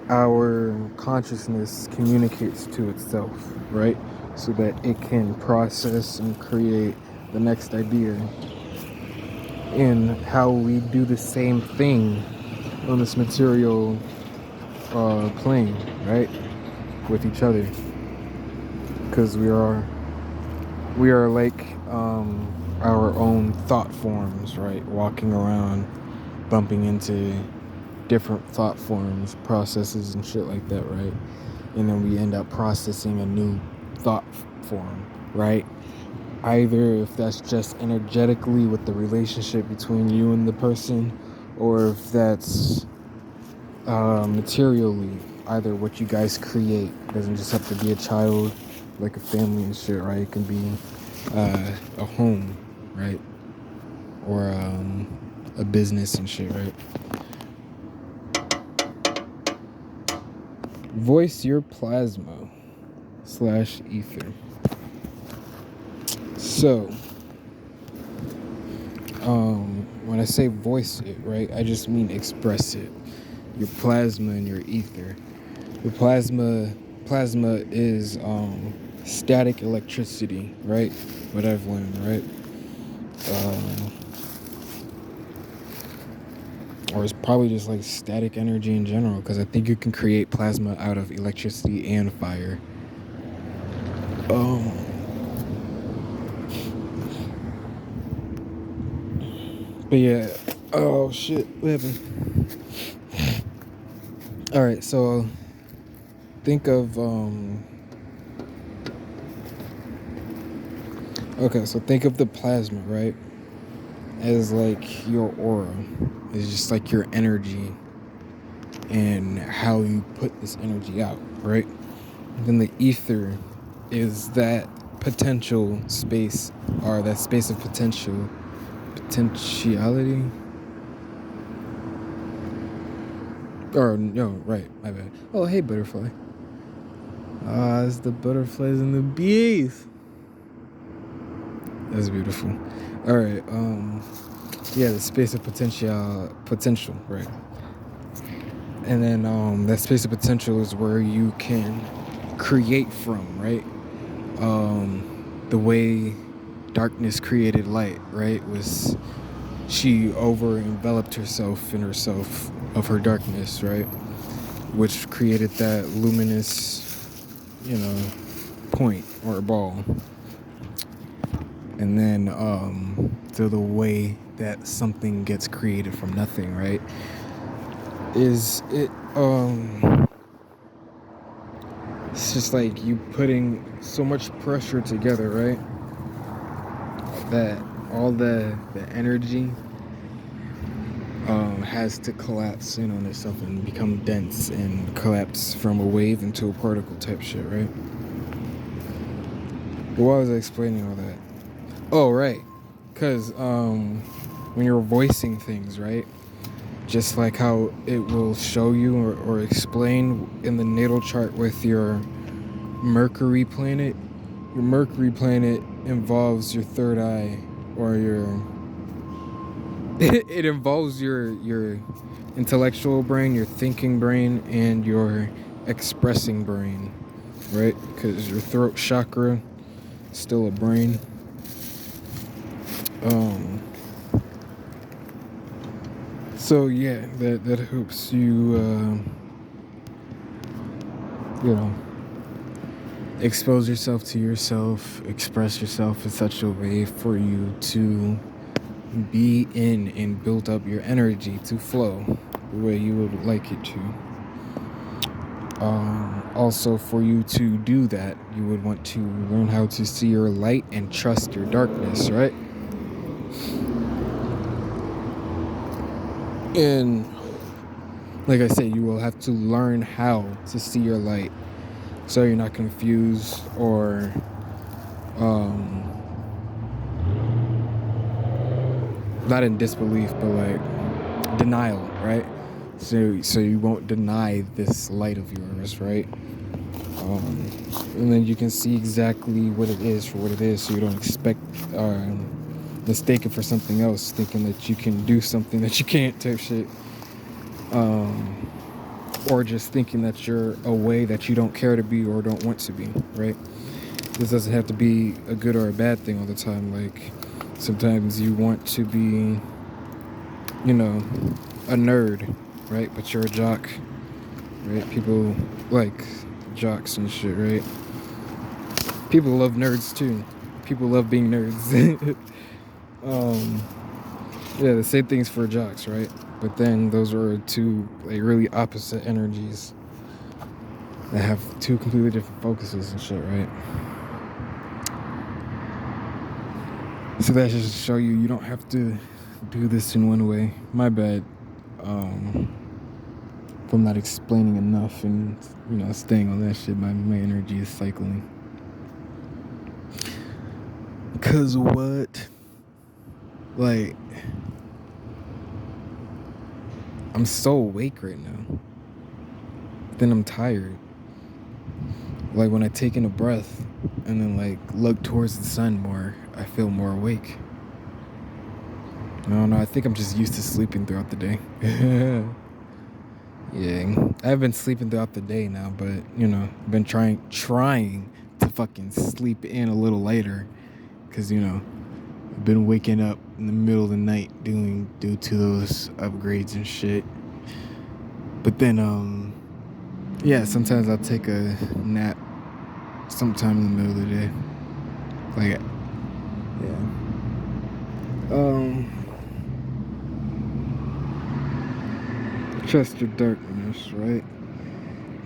our consciousness communicates to itself, right? So that it can process and create the next idea. And how we do the same thing on this material plane, right? With each other. Because we are like our own thought forms, right? Walking around, bumping into different thought forms, processes and shit like that, right? And then we end up processing a new thought form, right? Either if that's just energetically with the relationship between you and the person, or if that's materially, either what you guys create. It doesn't just have to be a child, like a family and shit, right? It can be a home, right? Or a business and shit, right? Voice your plasma / ether. So, when I say voice it, right, I just mean express it. Your plasma and your ether. Your plasma is static electricity, right? What I've learned, right? Or it's probably just like static energy in general, because I think you can create plasma out of electricity and fire. But yeah, oh shit, what happened? All right, so think of so think of the plasma, right, as like your aura. It's just like your energy and how you put this energy out, right? And then the ether is that potential space, or that space of potentiality. Or no, right, my bad. Oh, hey, butterfly. It's the butterflies and the bees. That's beautiful. All right, yeah, the space of potential, right? And then that space of potential is where you can create from, right? The way darkness created light, right? Was she over enveloped herself in herself of her darkness, right? Which created that luminous, point or ball. And then to the way that something gets created from nothing, right? Is it it's just like you putting so much pressure together, right? That all the energy has to collapse in on itself and become dense and collapse from a wave into a particle type shit, right? But why was I explaining all that? Oh, right. Because when you're voicing things, right? Just like how it will show you or explain in the natal chart with your Mercury planet. Your Mercury planet involves your third eye, or your it involves your intellectual brain, your thinking brain, and your expressing brain, right? Because your throat chakra is still a brain. So yeah, that helps you, expose yourself to yourself, express yourself in such a way for you to be in and build up your energy to flow the way you would like it to. Also, for you to do that, you would want to learn how to see your light and trust your darkness, right? And like I said, you will have to learn how to see your light so you're not confused or not in disbelief, but like denial, right? So you won't deny this light of yours, right? And then you can see exactly what it is for what it is, so you don't expect mistake it for something else, thinking that you can do something that you can't, type shit. Or just thinking that you're a way that you don't care to be or don't want to be, right? This doesn't have to be a good or a bad thing all the time. Like, sometimes you want to be, a nerd, right? But you're a jock, right? People like jocks and shit, right? People love nerds too. People love being nerds. Yeah, the same thing's for jocks, right? But then those are two like really opposite energies that have two completely different focuses and shit, right? So that should show you don't have to do this in one way. My bad. If I'm not explaining enough and staying on that shit, my energy is cycling. Cause what? Like, I'm so awake right now. Then I'm tired. Like when I take in a breath and then like look towards the sun more, I feel more awake. I don't know, I think I'm just used to sleeping throughout the day. Yeah, I've been sleeping throughout the day now, but I've been trying to fucking sleep in a little later, cause I've been waking up in the middle of the night due to those upgrades and shit. But then yeah, sometimes I'll take a nap sometime in the middle of the day. Like, yeah. Trust your darkness, right?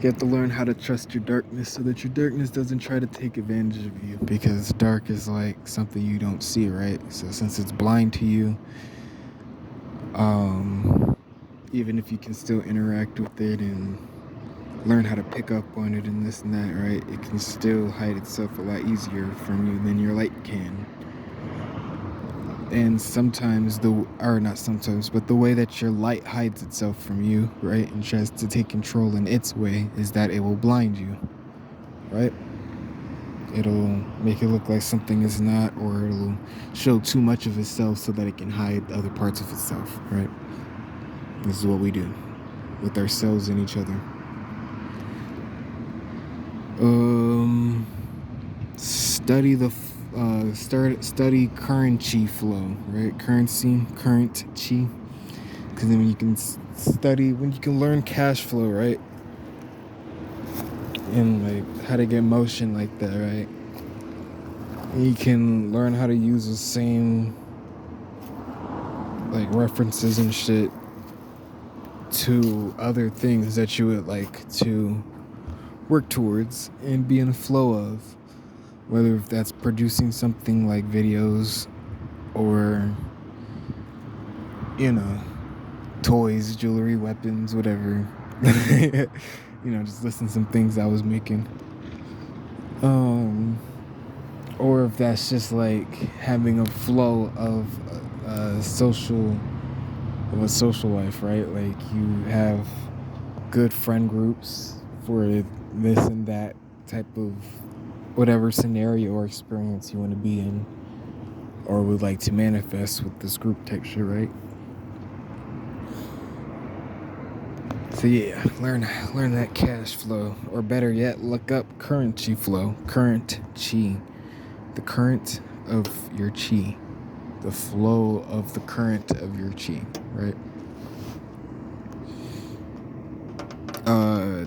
You have to learn how to trust your darkness so that your darkness doesn't try to take advantage of you. Because dark is like something you don't see, right? So since it's blind to you, even if you can still interact with it and learn how to pick up on it and this and that, right? It can still hide itself a lot easier from you than your light can. And sometimes not sometimes, but the way that your light hides itself from you, right, and tries to take control in its way is that it will blind you, right? It'll make it look like something is not, or it'll show too much of itself so that it can hide other parts of itself, right? This is what we do with ourselves and each other. Study current chi flow, right? Current chi, because then when you can learn cash flow, right? And like how to get motion like that, right? And you can learn how to use the same like references and shit to other things that you would like to work towards and be in a flow of. Whether if that's producing something like videos or, toys, jewelry, weapons, whatever. Just listen to some things I was making. Or if that's just like having a flow of a social life, right? Like you have good friend groups for this and that type of whatever scenario or experience you want to be in or would like to manifest with this group type shit, right? So yeah, learn that cash flow, or better yet, look up current chi flow. Current chi, the current of your chi, the flow of the current of your chi, right?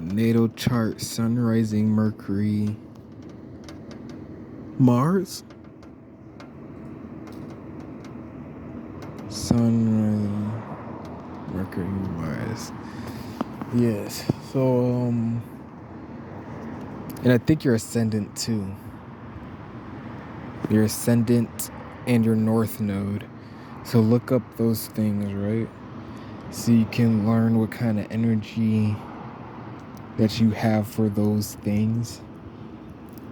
Natal chart: Sun, rising, Mercury, Mars. Sun, Mercury, Mars. Yes. So and I think your ascendant too. Your ascendant and your north node. So look up those things, right? So you can learn what kind of energy that you have for those things,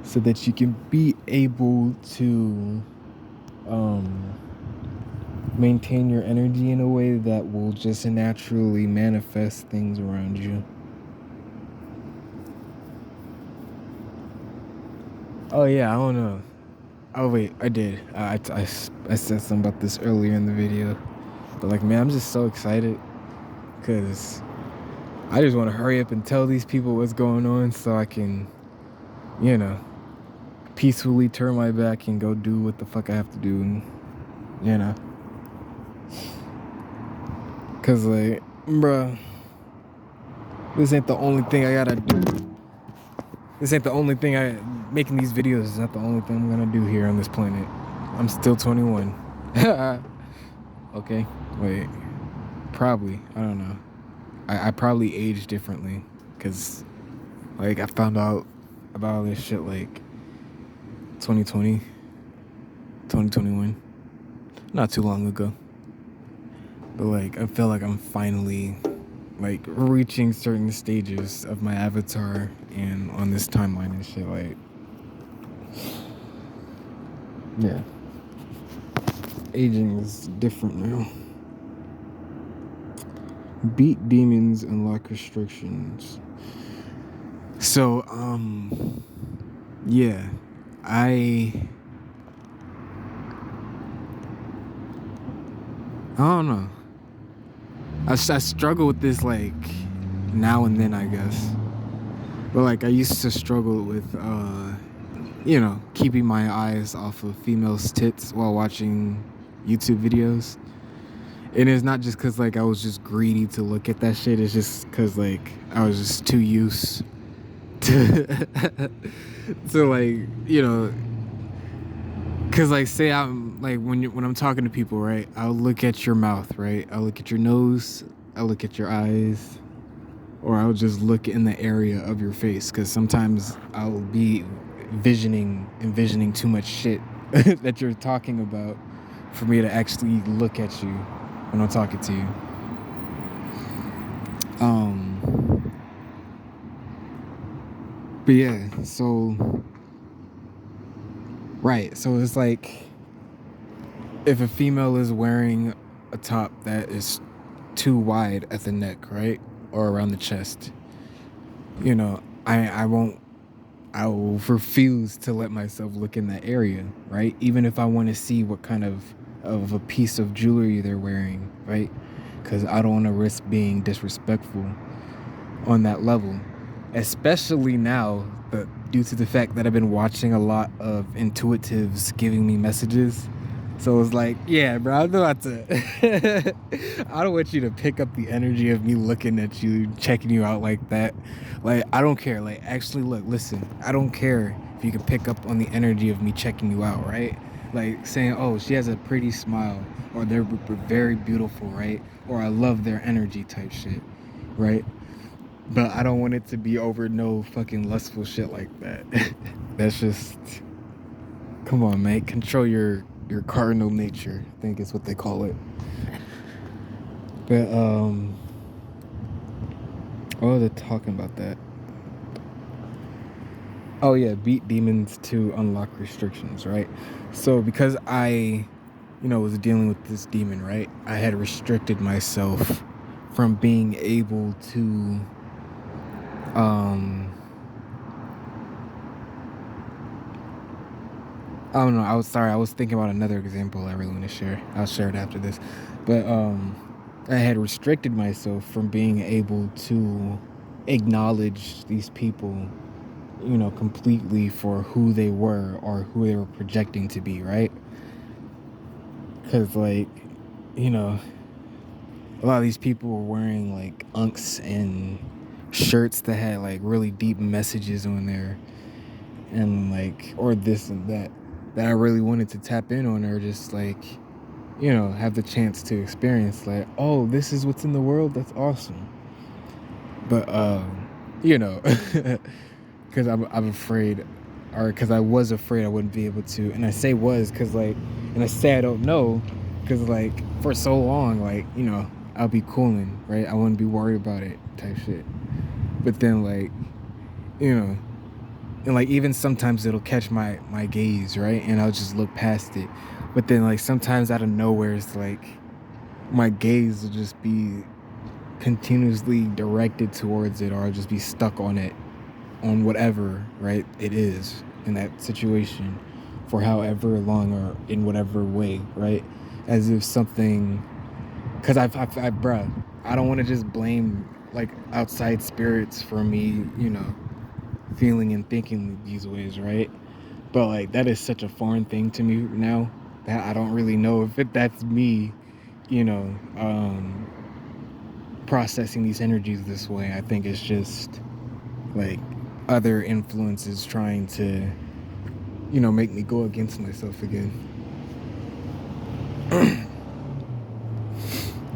so that you can be able to maintain your energy in a way that will just naturally manifest things around you. Oh yeah, I don't know. Oh wait, I did. I said something about this earlier in the video, but like, man, I'm just so excited because I just want to hurry up and tell these people what's going on so I can, you know, peacefully turn my back and go do what the fuck I have to do, and, you know, cause like, bruh, this ain't the only thing I gotta do. This ain't the only thing making these videos is not the only thing I'm gonna do here on this planet. I'm still 21. Okay, wait, probably, I don't know. I probably age differently, cause like I found out about all this shit like 2020, 2021, not too long ago. But like, I feel like I'm finally like reaching certain stages of my avatar and on this timeline and shit. Like, yeah, aging is different now. Beat demons, unlock restrictions. So yeah, I don't know. I struggle with this like now and then, I guess. But like, I used to struggle with you know, keeping my eyes off of females' tits while watching YouTube videos. And it's not just because like I was just greedy to look at that shit. It's just because like I was just too used to to like, you know, because like, say I'm like, when I'm talking to people, right, I'll look at your mouth, right, I'll look at your nose, I'll look at your eyes, or I'll just look in the area of your face, because sometimes I'll be envisioning too much shit that you're talking about for me to actually look at you when I'm talking to you. But yeah, so right, so it's like, if a female is wearing a top that is too wide at the neck, right, or around the chest, you know, I will refuse to let myself look in that area, right? Even if I want to see what kind of a piece of jewelry they're wearing, right? Because I don't want to risk being disrespectful on that level, especially now, but due to the fact that I've been watching a lot of intuitives giving me messages. So it's like, yeah, bro, I'm about to I don't want you to pick up the energy of me looking at you, checking you out like that. Like, I don't care. Like, actually, look, listen, I don't care if you can pick up on the energy of me checking you out, right? Like, saying, oh, she has a pretty smile, or they're very beautiful, right? Or I love their energy type shit, right? But I don't want it to be over no fucking lustful shit like that. That's just, come on, mate. Control your cardinal nature, I think is what they call it. But oh, they're talking about that. Oh yeah, beat demons to unlock restrictions, right? So because I, you know, was dealing with this demon, right, I had restricted myself from being able to I don't know. I was thinking about another example I really want to share. I'll share it after this. But I had restricted myself from being able to acknowledge these people, completely for who they were or who they were projecting to be, right? Because, like, a lot of these people were wearing, like, unks and shirts that had, like, really deep messages on there, and, like, or this and that I really wanted to tap in on, or just, like, have the chance to experience, like, oh, this is what's in the world. That's awesome. But, because I'm afraid, or because I was afraid I wouldn't be able to. And I say was because, like, and I say I don't know because, like, for so long, like, I'll be cooling, right? I wouldn't be worried about it type shit. But then, like, and, like, even sometimes it'll catch my gaze, right? And I'll just look past it. But then, like, sometimes out of nowhere, it's like my gaze will just be continuously directed towards it, or I'll just be stuck on it, on whatever, right, it is in that situation for however long or in whatever way, right? As if something, because bruh, I don't want to just blame, like, outside spirits for me, feeling and thinking these ways, right? But, like, that is such a foreign thing to me now that I don't really know if that's me, you know, um, processing these energies this way. I think it's just, like, other influences trying to, make me go against myself again.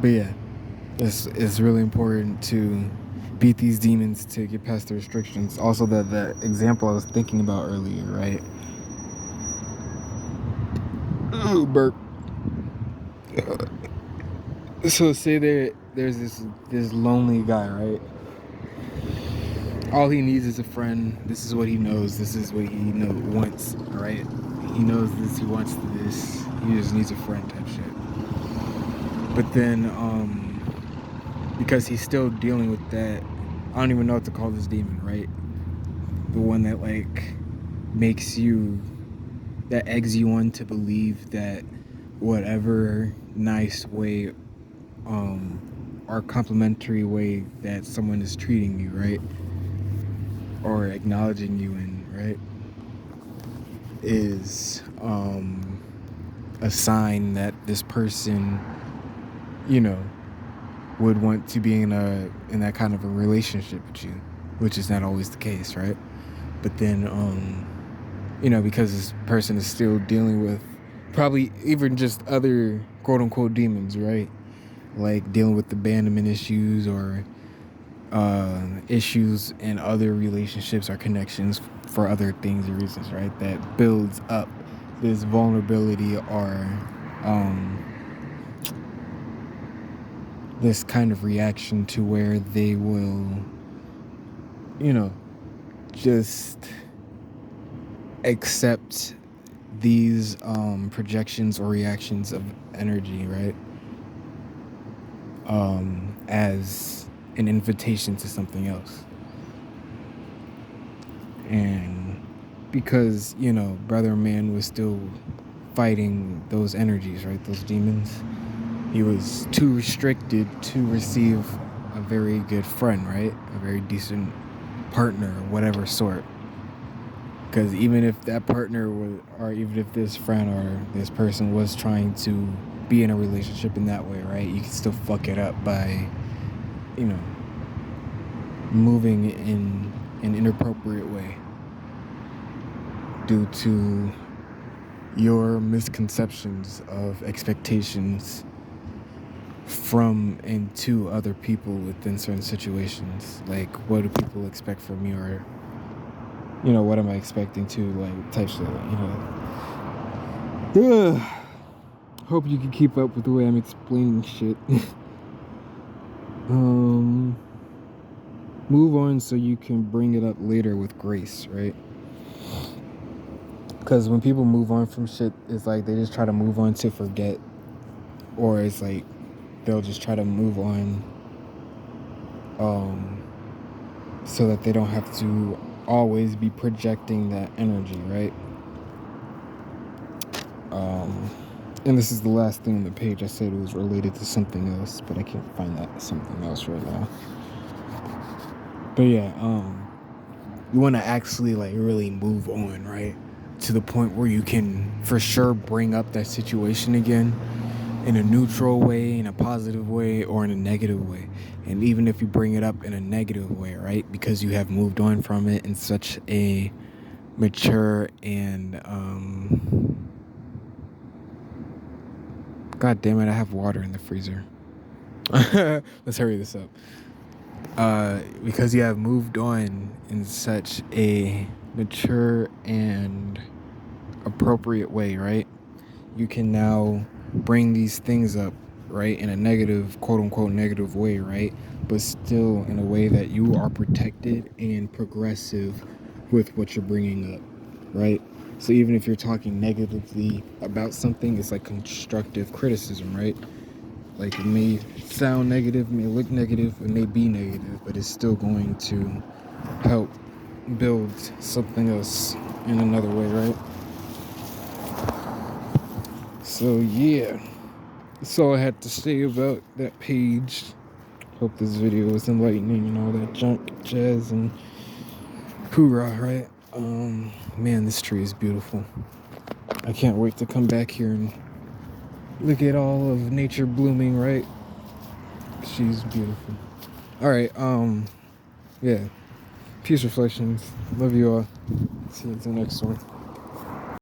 But yeah, it's really important to beat these demons to get past the restrictions. Also, the example I was thinking about earlier, right? Ooh, burp. So say there's this lonely guy, right? All he needs is a friend. This is what he knows. This is what he wants, right? He knows this. He wants this. He just needs a friend type shit. But then, because he's still dealing with that, I don't even know what to call this demon, right? The one that, like, that eggs you on to believe that whatever nice way, or complimentary way that someone is treating you, right? Or acknowledging you in, right? Is, a sign that this person, would want to be in that kind of a relationship with you, which is not always the case, right? But then, because this person is still dealing with probably even just other quote unquote demons, right? Like dealing with abandonment issues, or issues in other relationships or connections for other things or reasons, right? That builds up this vulnerability, or this kind of reaction to where they will, just accept these projections or reactions of energy, right? As an invitation to something else. And because, brother man was still fighting those energies, right? Those demons. He was too restricted to receive a very good friend, right? A very decent partner, whatever sort. Because even if that partner was, or even if this friend or this person was trying to be in a relationship in that way, right? You can still fuck it up by, moving in an inappropriate way due to your misconceptions of expectations from and to other people within certain situations. Like, what do people expect from me, or what am I expecting to, like, type shit, Hope you can keep up with the way I'm explaining shit. Move on so you can bring it up later with grace, right? Because when people move on from shit, it's like they just try to move on to forget, or it's like they'll just try to move on so that they don't have to always be projecting that energy, right? And this is the last thing on the page. I said it was related to something else, but I can't find that something else right now. But yeah, you want to actually like really move on, right? To the point where you can for sure bring up that situation again in a neutral way, in a positive way, or in a negative way. And even if you bring it up in a negative way, right? Because you have moved on from it in such a mature and God damn it, I have water in the freezer. Let's hurry this up. Because you have moved on in such a mature and appropriate way, right? You can now bring these things up, right, in a negative, quote unquote, negative way, right? But still in a way that you are protected and progressive with what you're bringing up, right? So even if you're talking negatively about something, it's like constructive criticism, right? Like it may sound negative, may look negative, it may be negative, but it's still going to help build something else in another way, right? So yeah, that's all I had to say about that page. Hope this video was enlightening and all that junk, jazz, and hoorah, right? Man, this tree is beautiful. I can't wait to come back here and look at all of nature blooming, right? She's beautiful. All right, yeah. Peace reflections. Love you all. See you at the next one.